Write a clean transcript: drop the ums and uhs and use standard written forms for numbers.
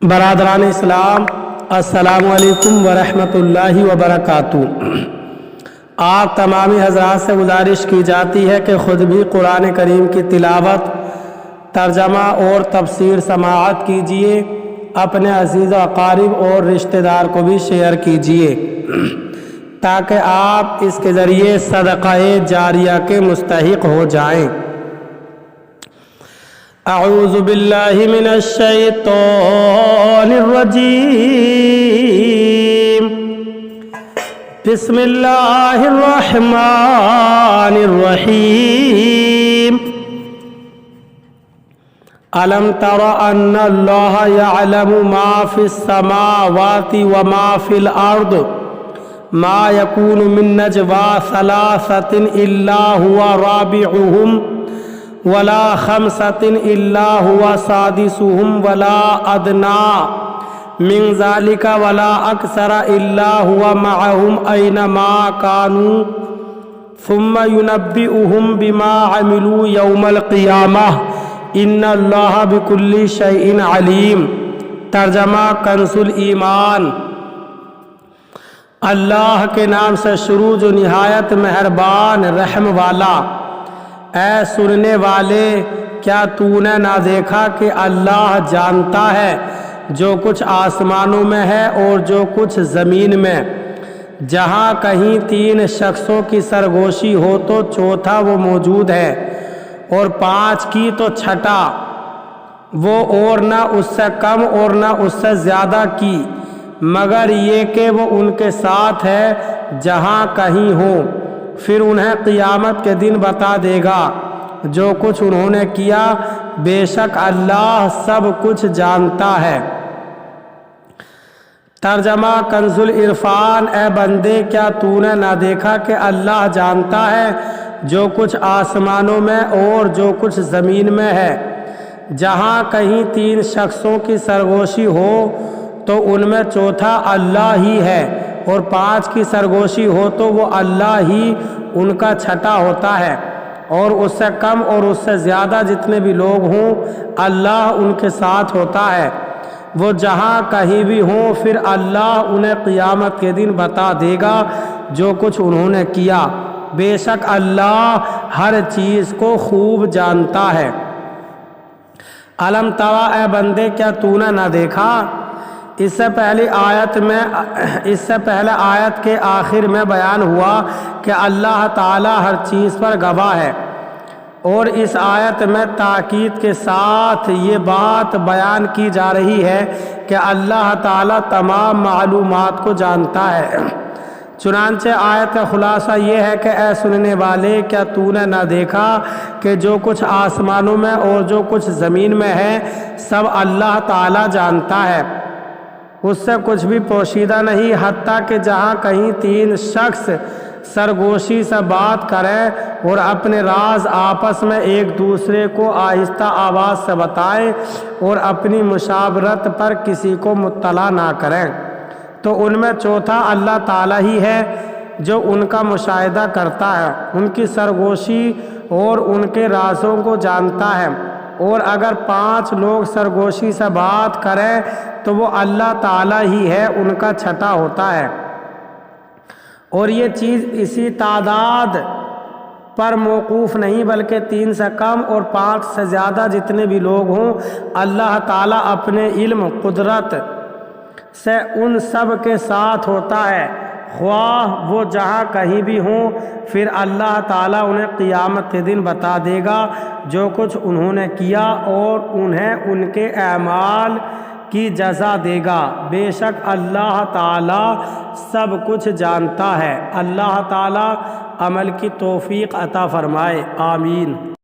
برادران اسلام، السلام علیکم ورحمۃ اللہ وبرکاتہ۔ آپ تمامی حضرات سے گزارش کی جاتی ہے کہ خود بھی قرآن کریم کی تلاوت، ترجمہ اور تفسیر سماعت کیجیے، اپنے عزیز و اقارب اور رشتہ دار کو بھی شیئر کیجیے تاکہ آپ اس کے ذریعے صدقہ جاریہ کے مستحق ہو جائیں۔ اعوذ باللہ من الشیطان الرجیم، بسم اللہ الرحمن الرحیم۔ الم تر ان اللہ یعلم ما فی السماوات وما فی الارض ما یکون من نجوا ثلاثۃ الا هو رابعهم ولا خمسة إلا هو سادسهم ولا أدنى من ذلك ولا أكثر إلا هو معهم أينما كانوا ثم ينبئهم بما عملوا يوم القيامة إن الله بكل شيء عليم۔ ترجمہ کنز الایمان۔ اللہ کے نام سے شروع جو نہایت مہربان رحم والا۔ اے سننے والے، کیا تو نے نہ دیکھا کہ اللہ جانتا ہے جو کچھ آسمانوں میں ہے اور جو کچھ زمین میں؟ جہاں کہیں تین شخصوں کی سرگوشی ہو تو چوتھا وہ موجود ہے، اور پانچ کی تو چھٹا وہ، اور نہ اس سے کم اور نہ اس سے زیادہ کی، مگر یہ کہ وہ ان کے ساتھ ہے جہاں کہیں ہو۔ پھر انہیں قیامت کے دن بتا دے گا جو کچھ انہوں نے کیا، بے شک اللہ سب کچھ جانتا ہے۔ ترجمہ کنز العرفان۔ اے بندے، کیا تو نے نہ دیکھا کہ اللہ جانتا ہے جو کچھ آسمانوں میں اور جو کچھ زمین میں ہے؟ جہاں کہیں تین شخصوں کی سرگوشی ہو تو ان میں چوتھا اللہ ہی ہے، اور پانچ کی سرگوشی ہو تو وہ اللہ ہی ان کا چھٹا ہوتا ہے، اور اس سے کم اور اس سے زیادہ جتنے بھی لوگ ہوں اللہ ان کے ساتھ ہوتا ہے۔ وہ جہاں کہیں بھی ہوں، پھر اللہ انہیں قیامت کے دن بتا دے گا جو کچھ انہوں نے کیا، بے شک اللہ ہر چیز کو خوب جانتا ہے۔ الم ترى، اے بندے، کیا تو نے نہ دیکھا؟ اس سے پہلے آیت کے آخر میں بیان ہوا کہ اللہ تعالی ہر چیز پر گواہ ہے، اور اس آیت میں تاکید کے ساتھ یہ بات بیان کی جا رہی ہے کہ اللہ تعالی تمام معلومات کو جانتا ہے۔ چنانچہ آیت کا خلاصہ یہ ہے کہ اے سننے والے، کیا تو نے نہ دیکھا کہ جو کچھ آسمانوں میں اور جو کچھ زمین میں ہے سب اللہ تعالی جانتا ہے، اس سے کچھ بھی پوشیدہ نہیں، حتیٰ کہ جہاں کہیں تین شخص سرگوشی سے بات کریں اور اپنے راز آپس میں ایک دوسرے کو آہستہ آواز سے بتائیں اور اپنی مشاورت پر کسی کو مطلع نہ کریں، تو ان میں چوتھا اللہ تعالیٰ ہی ہے جو ان کا مشاہدہ کرتا ہے، ان کی سرگوشی اور ان کے رازوں کو جانتا ہے۔ اور اگر پانچ لوگ سرگوشی سے بات کریں تو وہ اللہ تعالیٰ ہی ہے ان کا چھٹا ہوتا ہے، اور یہ چیز اسی تعداد پر موقوف نہیں بلکہ تین سے کم اور پانچ سے زیادہ جتنے بھی لوگ ہوں اللہ تعالیٰ اپنے علم قدرت سے ان سب کے ساتھ ہوتا ہے، خواہ وہ جہاں کہیں بھی ہوں۔ پھر اللہ تعالیٰ انہیں قیامت کے دن بتا دے گا جو کچھ انہوں نے کیا، اور انہیں ان کے اعمال کی جزا دے گا، بے شک اللہ تعالیٰ سب کچھ جانتا ہے۔ اللہ تعالیٰ عمل کی توفیق عطا فرمائے، آمین۔